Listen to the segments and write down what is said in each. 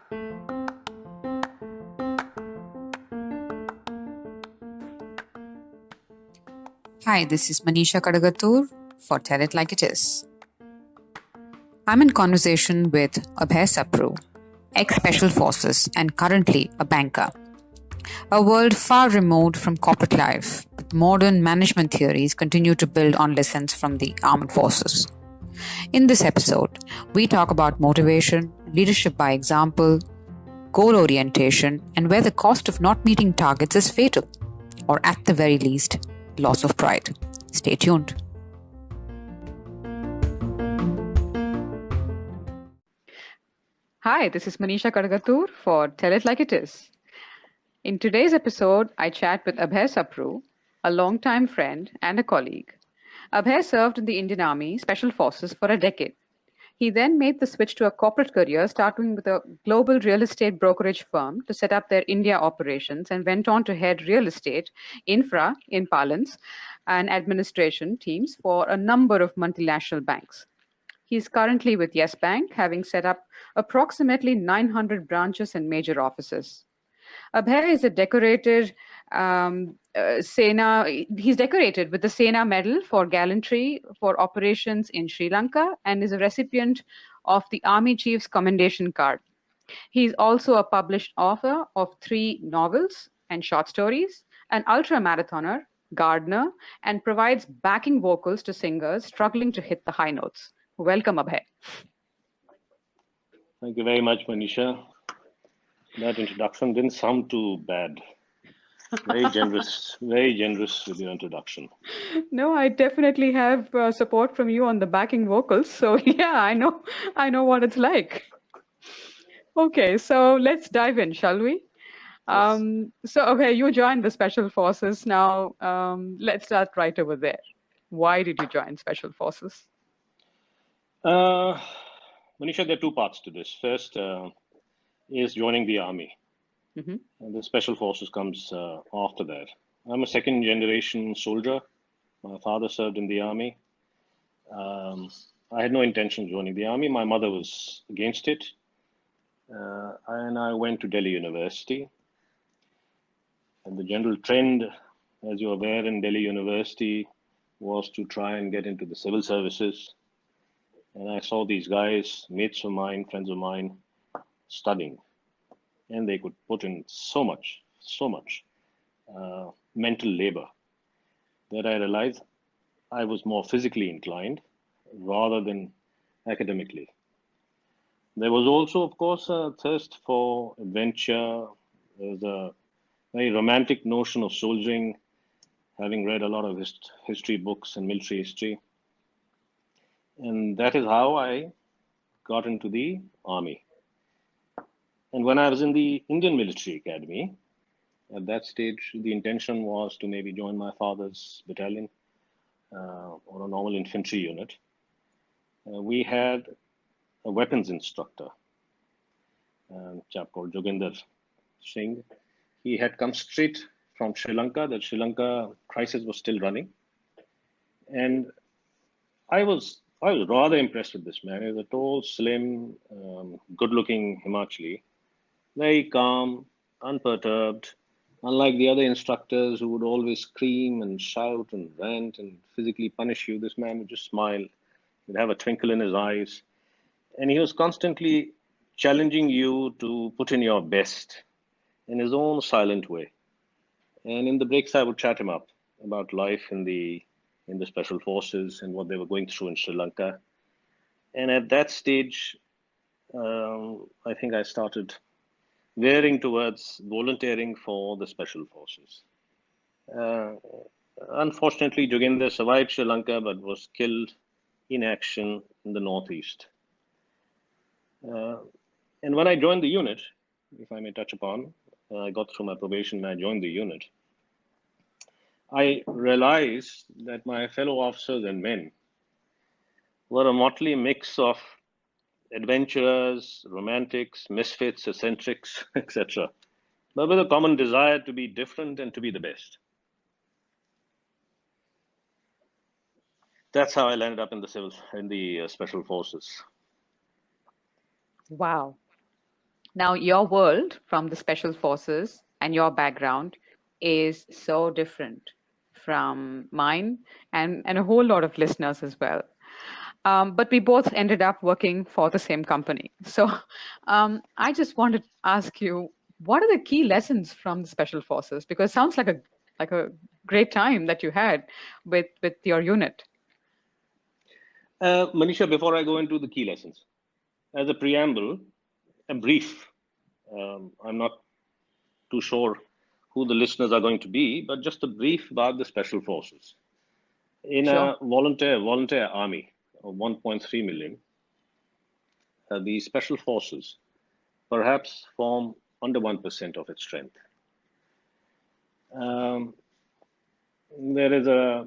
Hi, this is Manisha Kadagatur for Tell It Like It Is. I'm in conversation with Abhay Sapru, ex-Special Forces and currently a banker. A world far removed from corporate life, but modern management theories continue to build on lessons from the armed forces. In this episode, we talk about motivation, leadership by example, goal orientation, and where the cost of not meeting targets is fatal, or at the very least, loss of pride. Stay tuned. Hi, this is Manisha Kadagatur for Tell It Like It Is. In today's episode, I chat with Abhay Sapru, a longtime friend and a colleague. Abhay served in the Indian Army Special Forces for a decade. He then made the switch to a corporate career, starting with a global real estate brokerage firm to set up their India operations, and went on to head real estate, infra in parlance, and administration teams for a number of multinational banks. He's currently with Yes Bank, having set up approximately 900 branches and major offices. Abhay is a decorated Sena. He's decorated with the Sena Medal for gallantry for operations in Sri Lanka and is a recipient of the Army Chief's Commendation Card. He's also a published author of 3 novels and short stories, an ultra marathoner, gardener, and provides backing vocals to singers struggling to hit the high notes. Welcome, Abhay. Thank you very much, Manisha. That introduction didn't sound too bad. Very generous with your introduction. No, I definitely have support from you on the backing vocals. So yeah, I know what it's like. Okay, so let's dive in, shall we? Yes. So okay, you joined the Special Forces. Now, let's start right over there. Why did you join Special Forces? Uh, Manisha, there are two parts to this. First is joining the army, Hmm. and the special forces comes after that. I'm a second generation soldier. My father served in the army. Um, I had no intention of joining the army. My mother was against it, and I went to Delhi University. And the general trend, as you're aware, in Delhi University was to try and get into the civil services. And I saw these guys, mates of mine, friends of mine, studying, and they could put in so much mental labor that I realized I was more physically inclined rather than academically. There was also, of course, a thirst for adventure. There was a very romantic notion of soldiering, having read a lot of history books and military history. And that is how I got into the army. And when I was in the Indian Military Academy, at that stage, the intention was to maybe join my father's battalion or a normal infantry unit. We had a weapons instructor, a chap called Joginder Singh. He had come straight from Sri Lanka. The Sri Lanka crisis was still running, and I was rather impressed with this man. He was a tall, slim, good-looking Himachali, very calm, unperturbed, unlike the other instructors who would always scream and shout and rant and physically punish you. This man would just smile. He'd have a twinkle in his eyes, and he was constantly challenging you to put in your best in his own silent way. And in the breaks, I would chat him up about life in the special forces and what they were going through in Sri Lanka. And at that stage, I think I started veering towards volunteering for the special forces. Uh, Unfortunately, Joginder survived Sri Lanka but was killed in action in the northeast. Uh, and when I joined the unit, if I may touch upon, I got through my probation and I joined the unit. I realized that my fellow officers and men were a motley mix of adventurers, romantics, misfits, eccentrics, etc., but with a common desire to be different and to be the best. That's how I landed up in the special forces. Wow. Now, your world from the Special Forces and your background is so different from mine and a whole lot of listeners as well. But we both ended up working for the same company. So I just wanted to ask you, what are the key lessons from the Special Forces? Because it sounds like a great time that you had with your unit. Manisha, before I go into the key lessons, as a preamble, a brief. I'm not too sure who the listeners are going to be, but just a brief about the special forces. In Sure. a volunteer army of 1.3 million, the special forces perhaps form under 1% of its strength. Um, there is a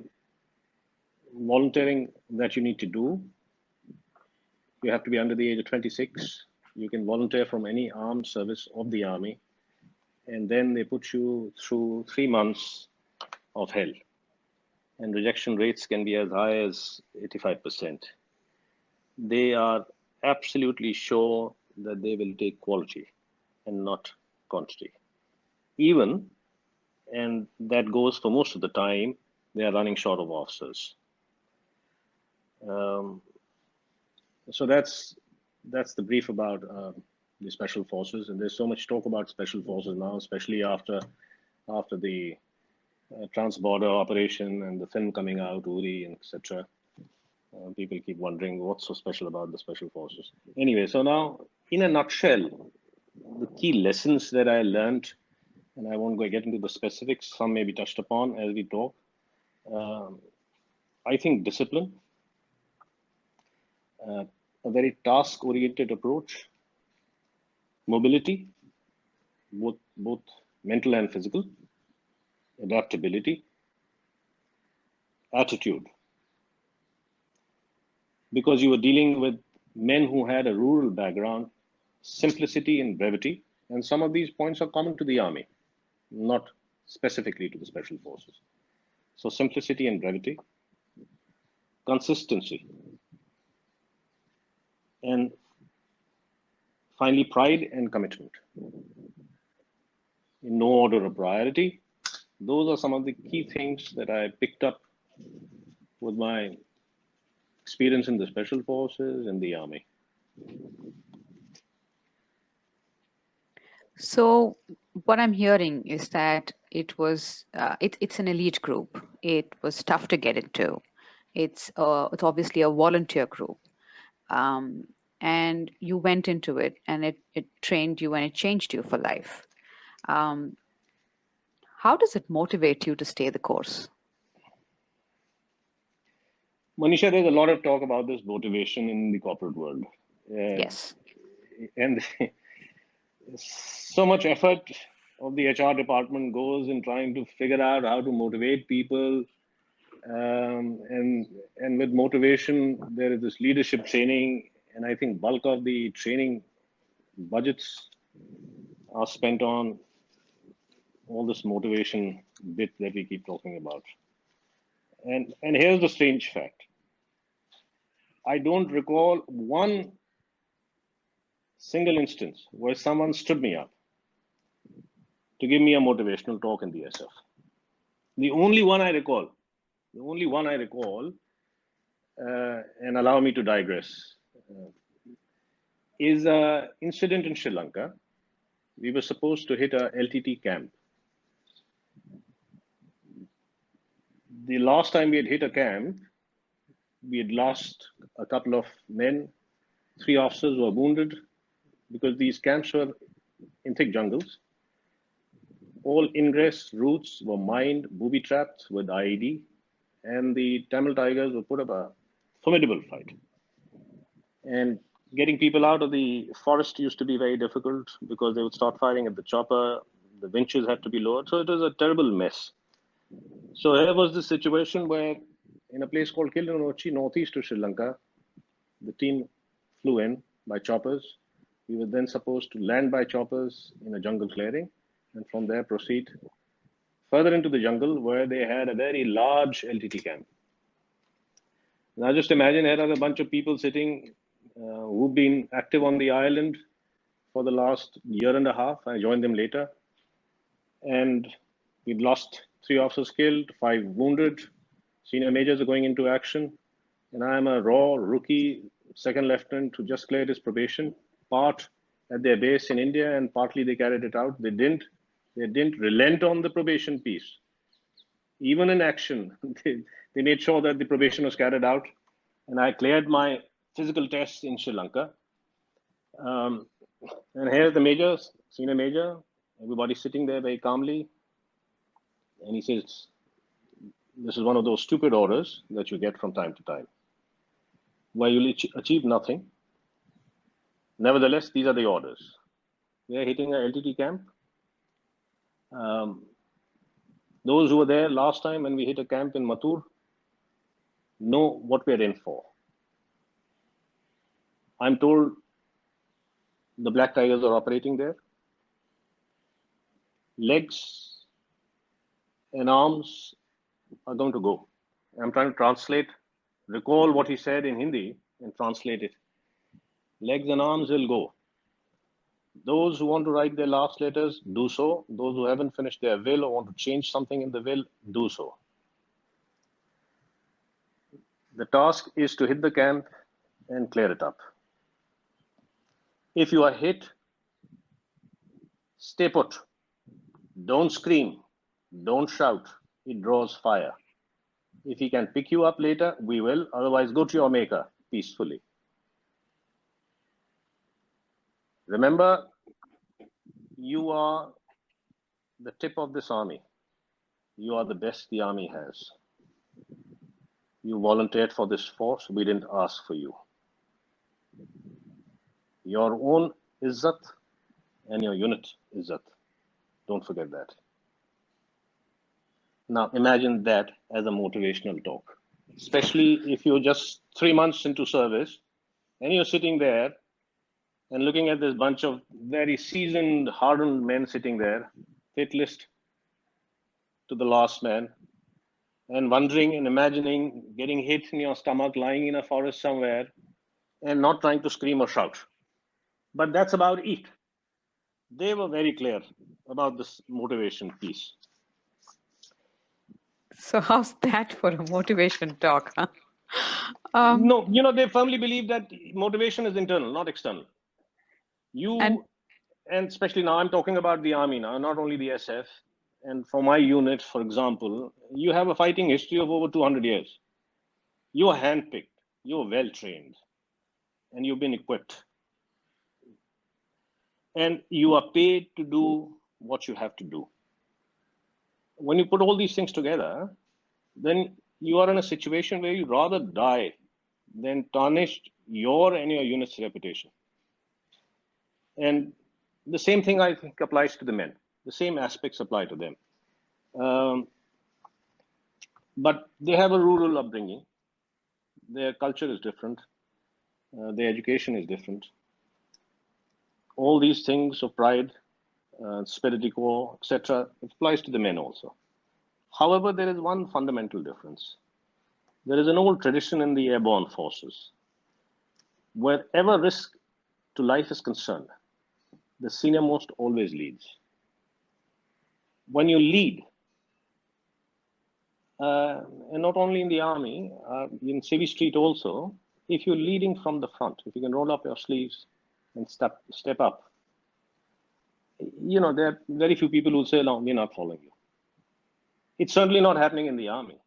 volunteering that you need to do. You have to be under the age of 26. You can volunteer from any armed service of the army, and then they put you through 3 months of hell. And rejection rates can be as high as 85%. They are absolutely sure that they will take quality and not quantity. Even, and that goes for most of the time, they are running short of officers. Um, so that's the brief about the special forces. And there's so much talk about special forces now, especially after the trans-border operation and the film coming out, Uri, and etc. People keep wondering what's so special about the special forces. Anyway, so now, in a nutshell, the key lessons that I learned, and I won't go get into the specifics, some may be touched upon as we talk. Um, I think discipline, uh, a very task-oriented approach, mobility, both mental and physical, adaptability, attitude, because you were dealing with men who had a rural background, simplicity and brevity, and some of these points are common to the army, not specifically to the special forces. So simplicity and brevity, consistency, and finally pride and commitment in no order of priority. Those are some of the key things that I picked up with my experience in the special forces and the army. So what I'm hearing is that it's an elite group. It was tough to get into. It's obviously a volunteer group, um, and you went into it, and it trained you and it changed you for life. Um, how does it motivate you to stay the course? Manisha, there's a lot of talk about this motivation in the corporate world. Uh, Yes. and so much effort of the HR department goes in trying to figure out how to motivate people. And with motivation, there is this leadership training, and I think bulk of the training budgets are spent on all this motivation bit that we keep talking about. And here's the strange fact: I don't recall one single instance where someone stood me up to give me a motivational talk in the SF. The only one I recall, the only one I recall, and allow me to digress, is an incident in Sri Lanka. We were supposed to hit a LTT camp. The last time we had hit a camp, we had lost a couple of men. 3 officers were wounded because these camps were in thick jungles. All ingress routes were mined, booby trapped with IED, and the Tamil Tigers would put up a formidable fight. And getting people out of the forest used to be very difficult because they would start firing at the chopper. The winches had to be lowered. So it was a terrible mess. So here was the situation where, in a place called Kilinochi, northeast of Sri Lanka, the team flew in by choppers. We were then supposed to land by choppers in a jungle clearing and from there proceed further into the jungle where they had a very large LTT camp. Now just imagine here are a bunch of people sitting who've been active on the island for the last year and a half. I joined them later, and we'd lost 3 officers killed, 5 wounded. Senior majors are going into action, and I am a raw rookie second lieutenant who just cleared his probation, part at their base in India, and partly they carried it out. They didn't relent on the probation piece. Even in action, they made sure that the probation was carried out, and I cleared my physical tests in Sri Lanka. Um, and here's the major, senior major, everybody sitting there very calmly, and he says, "This is one of those stupid orders that you get from time to time, where you'll achieve nothing. Nevertheless, these are the orders. We are hitting a LTT camp. Um, those who were there last time when we hit a camp in Mathur know what we're in for. I'm told the Black Tigers are operating there. Legs and arms are going to go." I'm trying to translate, recall what he said in Hindi and translate it. Legs and arms will go. Those who want to write their last letters, do so. Those who haven't finished their will or want to change something in the will, do so. The task is to hit the camp and clear it up. If you are hit, stay put. Don't scream. Don't shout. It draws fire. If he can pick you up later, we will. Otherwise, go to your maker peacefully. Remember, you are the tip of this army. You are the best the army has. You volunteered for this force. We didn't ask for you. Your own izzat and your unit izzat. Don't forget that. Now imagine that as a motivational talk, especially if you're just 3 months into service and you're sitting there and looking at this bunch of very seasoned, hardened men sitting there, hit list to the last man, and wondering and imagining getting hit in your stomach, lying in a forest somewhere, and not trying to scream or shout. But that's about it. They were very clear about this motivation piece. So how's that for a motivation talk, huh? No, they firmly believe that motivation is internal, not external. And And especially now, I'm talking about the army now, not only the SF. And for my unit, for example, you have a fighting history of over 200 years. You are handpicked, you are well trained, and you've been equipped. And you are paid to do what you have to do. When you put all these things together, then you are in a situation where you'd rather die than tarnish your and your unit's reputation. And the same thing, I think, applies to the men. The same aspects apply to them. But they have a rural upbringing. Their culture is different. Their education is different. All these things of pride, spirit de corps, etc., applies to the men also. However, there is one fundamental difference. There is an old tradition in the airborne forces. Wherever risk to life is concerned, the senior most always leads. When you lead, and not only in the army, in Civvy Street also, if you're leading from the front, if you can roll up your sleeves and step up, there are very few people who say, "No, we're not following you." It's certainly not happening in the army,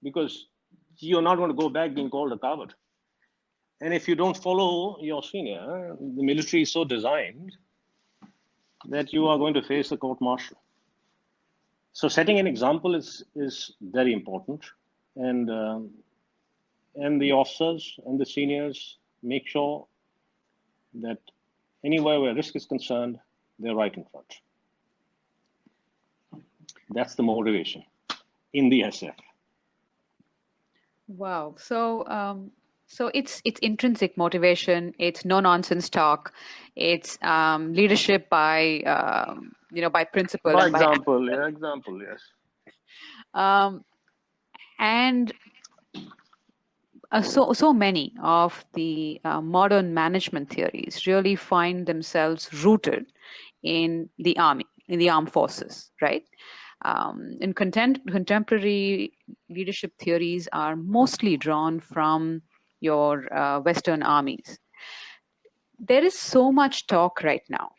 because you're not going to go back being called a coward. And if you don't follow your senior, the military is so designed that you are going to face a court martial. So setting an example is very important, and the officers and the seniors make sure that anywhere where risk is concerned, they're right in front. That's the motivation in the SF. wow. So it's intrinsic motivation. It's no nonsense talk. It's leadership by by principle By and by example, yeah, example, yes. um, and so many of the modern management theories really find themselves rooted in the army, in the armed forces, right? In contemporary leadership theories are mostly drawn from your Western armies. There is so much talk right now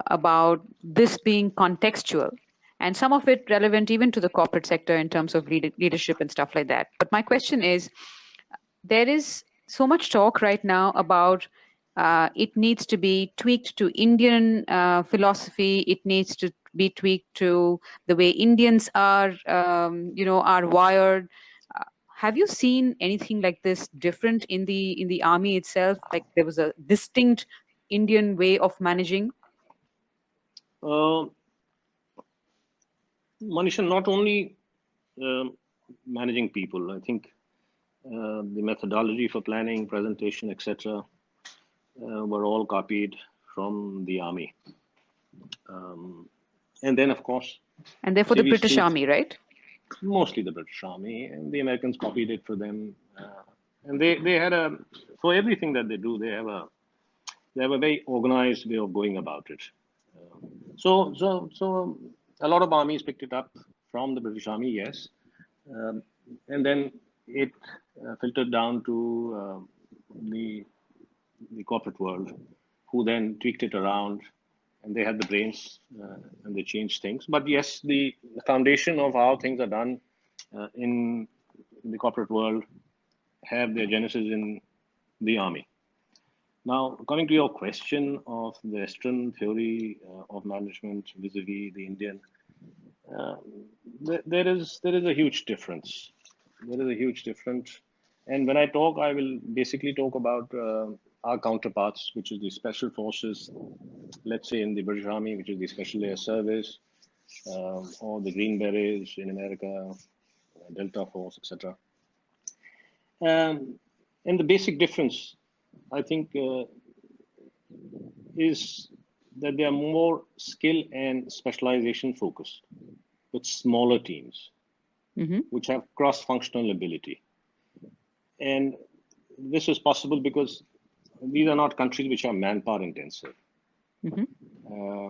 about this being contextual, and some of it relevant even to the corporate sector in terms of leadership and stuff like that. But my question is, there is so much talk right now about it needs to be tweaked to Indian philosophy. It needs to be tweaked to the way Indians are, are wired. Uh, have you seen anything like this different in the army itself? Like there was a distinct Indian way of managing. Uh, Manisha, not only um managing people, I think the methodology for planning, presentation, etc., were all copied from the army. And then, of course, And therefore the civies British too, Army, right? mostly the British Army, and the Americans copied it for them. And they had a, for everything that they do, they have a very organized way of going about it. So a lot of armies picked it up from the British Army, yes, um, and then it filtered down to the the corporate world, who then tweaked it around, and they had the brains and they changed things. But yes, the foundation of how things are done in the corporate world have their genesis in the army. Now, coming to your question of the Western theory of management vis-a-vis the Indian, uh, there is a huge difference. There is a huge difference, and when I talk, I will basically talk about our counterparts, which is the special forces. Let's say in the British Army, which is the Special Air Service, or the Green Berets in America, Delta Force, etc. And the basic difference, I think, is that they are more skill and specialization focused, with smaller teams Hmm. which have cross-functional ability. And this is possible because these are not countries which are manpower intensive. Hmm. Uh,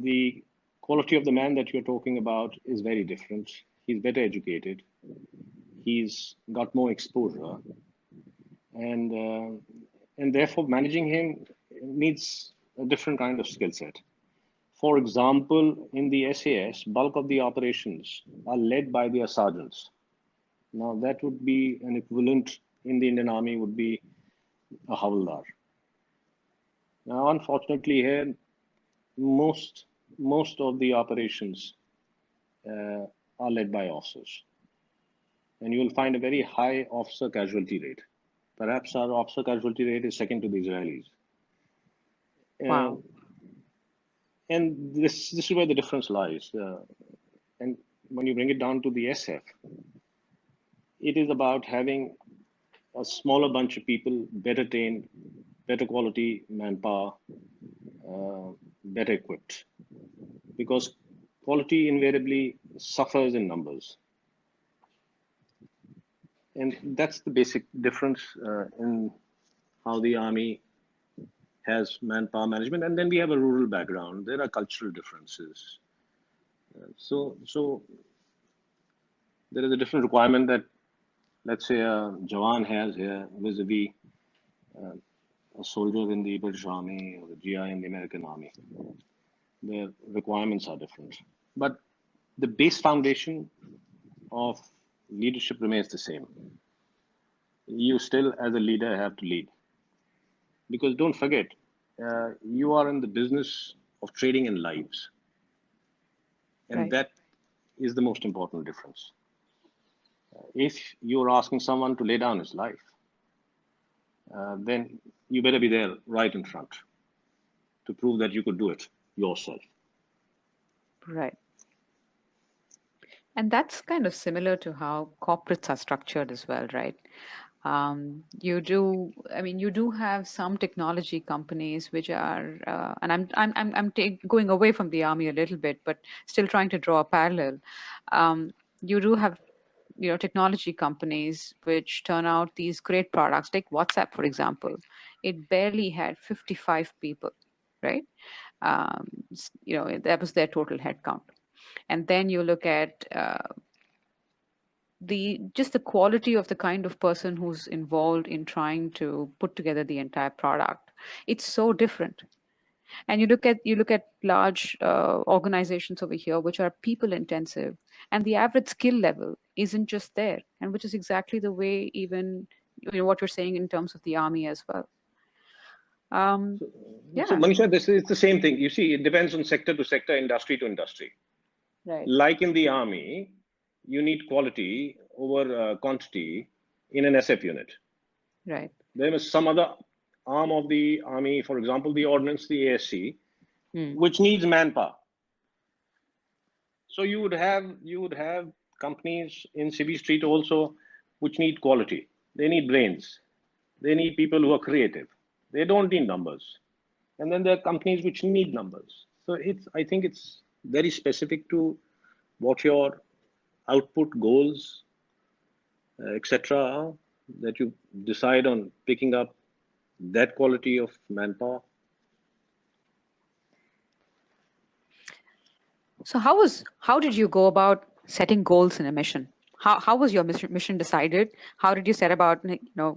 the quality of the man that you're talking about is very different. He's better educated. He's got more exposure, and therefore managing him needs a different kind of skill set. For example, in the SAS, bulk of the operations are led by their sergeants. Now, that would be an equivalent in the Indian Army would be a Havaldar. Now, unfortunately, here most most of the operations uh, are led by officers, and you will find a very high officer casualty rate. Perhaps our officer casualty rate is second to the Israelis. Uh, Wow. and this is where the difference lies. And when you bring it down to the SF, it is about having a smaller bunch of people, better trained, better quality manpower, better equipped. Because quality invariably suffers in numbers. And that's the basic difference in how the army has manpower management. And then we have a rural background. There are cultural differences. So there is a different requirement that, let's say, a Jawan has here vis-a-vis a soldier in the British Army or the GI in the American Army. Their requirements are different. But the base foundation of leadership remains the same. You still, as a leader, have to lead. Because don't forget, you are in the business of trading in lives. And Right. that is the most important difference. If you're asking someone to lay down his life, then you better be there right in front to prove that you could do it yourself. Right. And that's kind of similar to how corporates are structured as well, right? You do have some technology companies which are, and going away from the army a little bit, but still trying to draw a parallel. You do have technology companies which turn out these great products. Take WhatsApp, for example. It barely had 55 people, right? That was their total headcount. And then you look at the quality of the kind of person who's involved in trying to put together the entire product. It's so different. And you look at large organizations over here which are people intensive, and the average skill level isn't just there, and which is exactly the way even what you're saying in terms of the army as well. um So yeah. Manisha, this is the same thing. You see, it depends on sector to sector, industry to industry. Right. Like in the army, you need quality over quantity in an SF unit. Right. There is some other arm of the army, for example, the ordnance, the ASC, Hmm. which needs manpower. So you would have companies in Civvy Street also, which need quality. They need brains. They need people who are creative. They don't need numbers. And then there are companies which need numbers. So I think it's very specific to what your output goals, etc., are, that you decide on picking up that quality of manpower. So how did you go about setting goals in a mission? How was your mission decided? How did you set about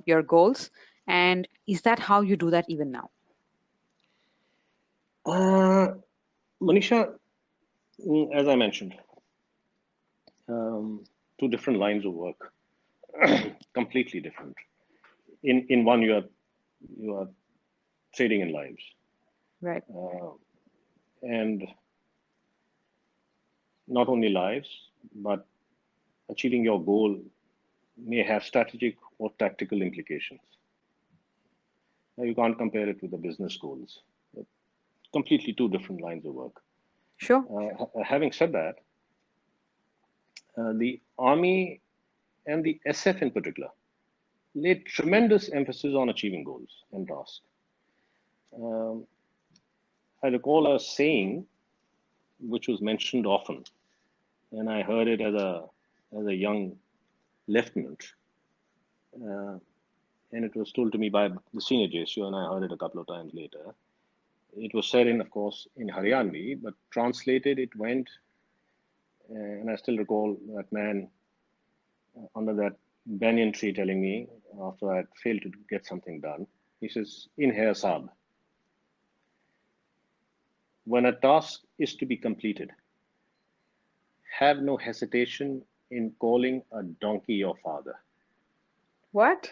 your goals? And is that how you do that even now? Uh, Manisha, as I mentioned, two different lines of work, completely different. In one, you are trading in lives, Right. and not only lives, but achieving your goal may have strategic or tactical implications. Now, you can't compare it with the business goals. Completely two different lines of work. Sure. Having said that, the Army and the SF in particular laid tremendous emphasis on achieving goals and tasks. Um, I recall a saying which was mentioned often, and I heard it as a young lieutenant, uh, and it was told to me by the senior JSU, and I heard it a couple of times later. It was said of course, in Haryanvi, but translated, it went, and I still recall that man under that banyan tree telling me after I had failed to get something done. He says, "In here, Saab, when a task is to be completed, have no hesitation in calling a donkey your father." What?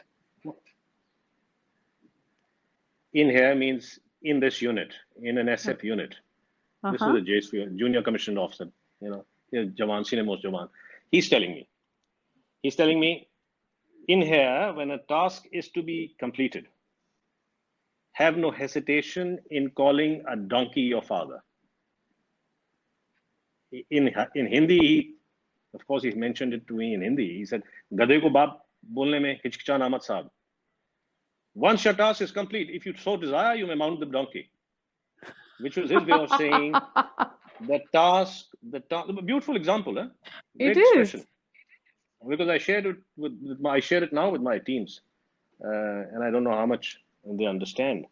In here means in this unit, in an SF unit. This was Uh-huh. a JSP, junior commissioned officer, Jawan, senior most Jawan. He's telling me, he's telling me, in here, when a task is to be completed, have no hesitation in calling a donkey your father. In Hindi, of course, he mentioned it to me in Hindi. He said, "Gadhe ko baap bolne mein hichkichana mat saab. Once your task is complete, if you so desire, you may mount the donkey," which was his way of saying a beautiful example, eh? It Great expression. is. Because I shared it I share it now with my teams, and I don't know how much they understand,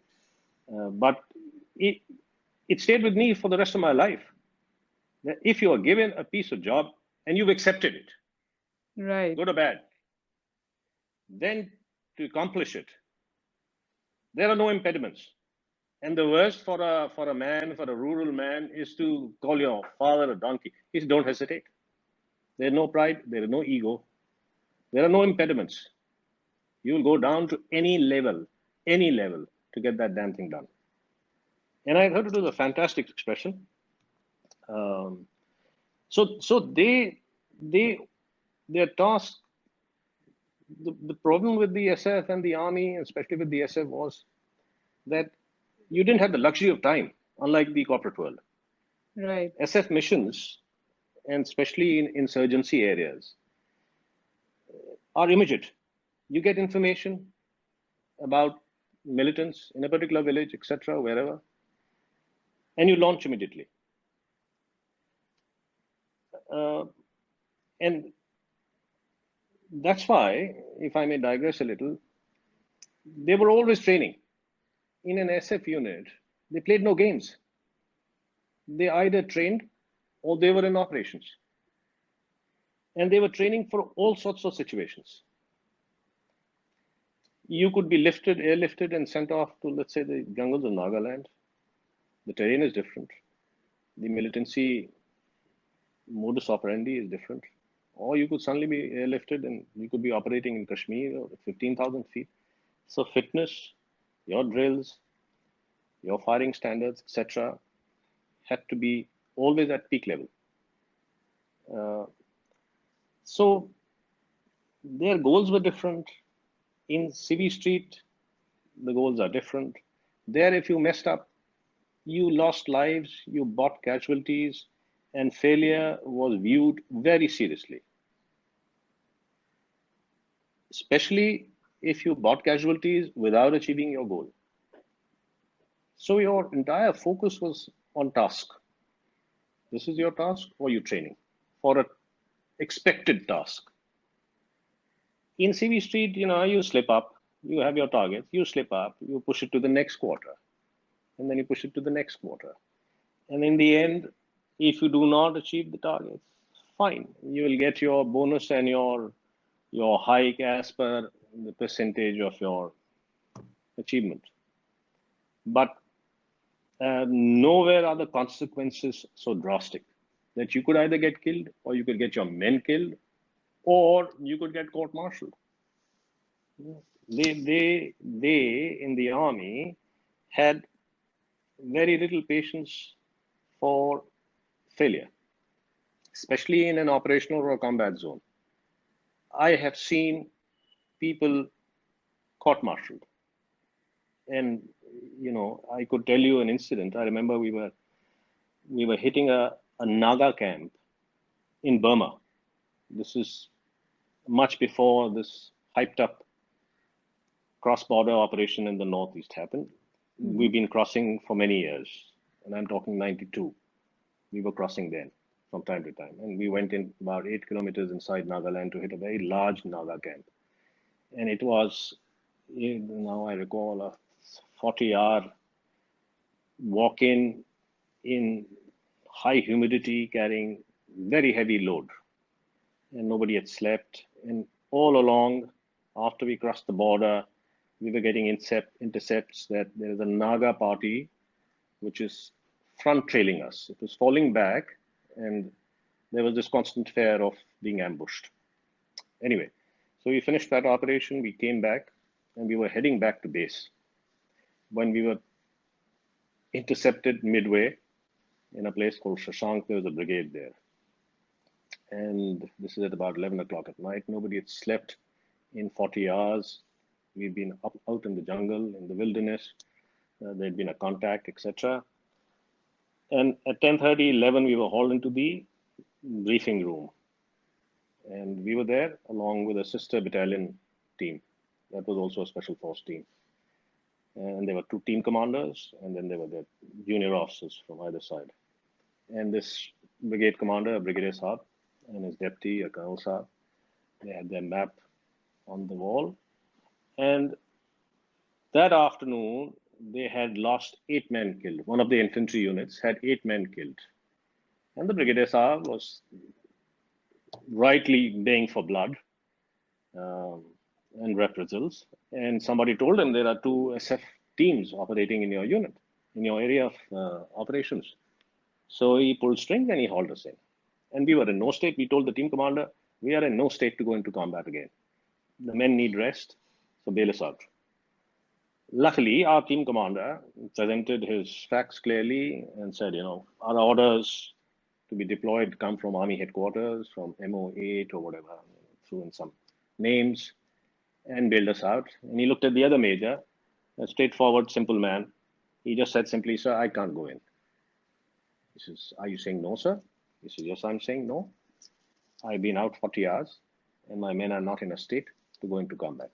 but it, it stayed with me for the rest of my life. That if you are given a piece of job and you've accepted it, Right. good or bad, then to accomplish it, there are no impediments. And the worst for a rural man is to call your father a donkey. Is don't hesitate. There is no pride, there is no ego, there are no impediments. You will go down to any level to get that damn thing done. And I heard it was a fantastic expression. Um, so they their task. The problem with the SF and the army, especially with the SF, was that you didn't have the luxury of time, unlike the corporate world. Right. SF missions, and especially in insurgency areas, are immediate. You get information about militants in a particular village, etc., wherever, and you launch immediately. Uh, and That's why, if I may digress a little, they were always training. In an SF unit, they played no games. They either trained or they were in operations. And they were training for all sorts of situations. You could be lifted, airlifted, and sent off to, let's say, the jungles of Nagaland. The terrain is different. The militancy modus operandi is different. Or you could suddenly be airlifted and you could be operating in Kashmir or 15,000 feet. So, fitness, your drills, your firing standards, etc., had to be always at peak level. Uh, so, their goals were different. In CV Street, the goals are different. There, if you messed up, you lost lives, you bought casualties, and failure was viewed very seriously, especially if you bought casualties without achieving your goal. So your entire focus was on task. This is your task or you training for an expected task. In CV Street, you slip up, you have your target, you slip up, you push it to the next quarter, and then you push it to the next quarter. And in the end, if you do not achieve the targets, fine. You will get your bonus and your hike as per the percentage of your achievement. But nowhere are the consequences so drastic that you could either get killed or you could get your men killed or you could get court-martialed. They in the army had very little patience for failure, especially in an operational or combat zone. I have seen people court-martialed, and I could tell you an incident. I remember we were hitting a Naga camp in Burma. This is much before this hyped up cross-border operation in the Northeast happened. We've been crossing for many years, and I'm talking 92. We were crossing then from time to time, and we went in about 8 kilometers inside Nagaland to hit a very large Naga camp. And it was, now I recall, a 40-hour walk in high humidity, carrying very heavy load, and nobody had slept. And all along, after we crossed the border, we were getting intercepts that there is a Naga party which is front trailing us. It was falling back, and there was this constant fear of being ambushed. Anyway, so we finished that operation, we came back, and we were heading back to base when we were intercepted midway in a place called Shashank. There was a brigade there. And this is at about 11 o'clock at night. Nobody had slept in 40 hours. We'd been out in the jungle, in the wilderness. There'd been a contact, etc. And at 10:30, 11, we were hauled into the briefing room. And we were there along with a sister battalion team. That was also a special force team. And there were two team commanders, and then there were the junior officers from either side. And this brigade commander, a Brigadier Saab, and his deputy, a Colonel Saab, they had their map on the wall. And that afternoon, they had lost 8 men killed. One of the infantry units had 8 men killed. And the Brigadier Saab was rightly baying for blood and reprisals. And somebody told him there are two SF teams operating in your unit, in your area of operations. So he pulled strings and he hauled us in. And we were in no state. We told the team commander, we are in no state to go into combat again. The men need rest, so bail us out. Luckily, our team commander presented his facts clearly and said, our orders to be deployed come from Army headquarters, from MO8 or whatever, threw in some names and bailed us out. And he looked at the other major, a straightforward, simple man. He just said simply, sir, I can't go in. He says, are you saying no, sir? He says, yes, I'm saying no. I've been out 40 hours and my men are not in a state to go into combat.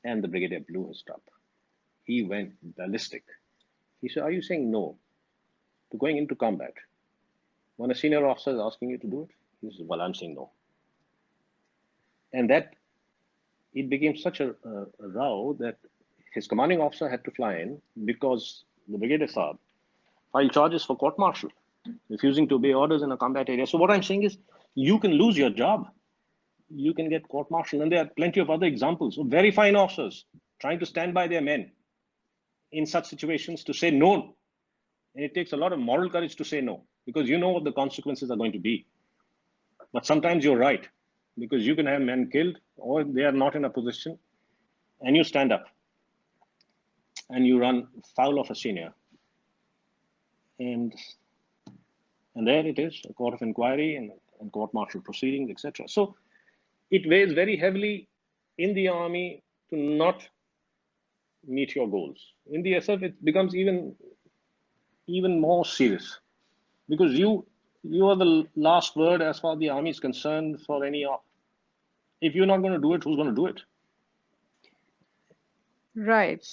And the brigadier blew his top. He went ballistic. He said, are you saying no to going into combat? When a senior officer is asking you to do it, he says, well, I'm saying no. And that it became such a row that his commanding officer had to fly in because the brigadier Saab filed charges for court-martial, refusing to obey orders in a combat area. So what I'm saying is, you can lose your job, you can get court-martial, and there are plenty of other examples of very fine officers trying to stand by their men in such situations to say no. And it takes a lot of moral courage to say no, because you know what the consequences are going to be. But sometimes you're right, because you can have men killed or they are not in a position, and you stand up and you run foul of a senior. And there it is, a court of inquiry and court-martial proceedings, etc. So it weighs very heavily in the army to not meet your goals. In the SF, it becomes even more serious, because you are the last word as far as the army is concerned for any op. If you're not going to do it, who's going to do it? Right.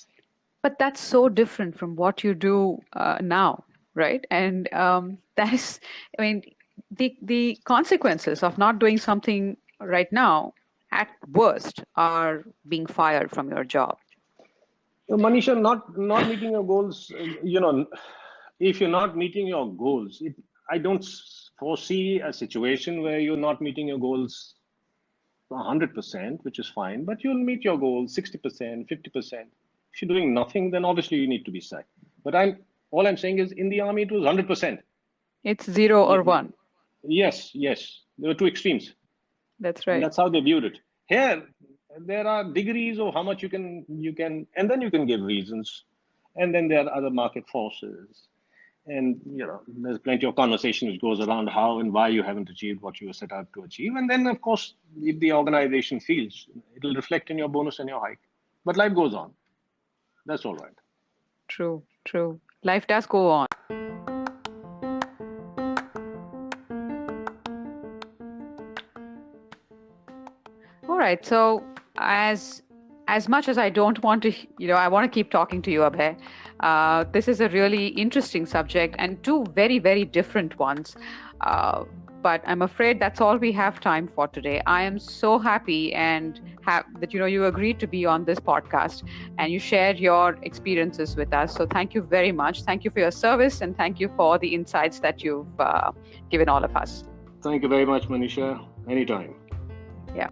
But that's so different from what you do now, right? And that is, I mean, the consequences of not doing something right now, at worst, are being fired from your job. Manisha, not meeting your goals, if you're not meeting your goals, I don't foresee a situation where you're not meeting your goals 100%, which is fine, but you'll meet your goals 60%, 50%. If you're doing nothing, then obviously you need to be sacked. But all I'm saying is, in the army, it was 100%. It's 0 or 1. Yes. There were two extremes. That's right. And that's how they viewed it. Here, there are degrees of how much you can, and then you can give reasons. And then there are other market forces. And, there's plenty of conversation which goes around how and why you haven't achieved what you were set out to achieve. And then, of course, if the organization feels, it'll reflect in your bonus and your hike. But life goes on. That's all right. True. Life does go on. All right. So as much as I don't want to, I want to keep talking to you, Abhay. This is a really interesting subject and two very, very different ones. But I'm afraid that's all we have time for today. I am so happy that you agreed to be on this podcast and you shared your experiences with us. So thank you very much. Thank you for your service and thank you for the insights that you've given all of us. Thank you very much, Manisha. Anytime. Yeah.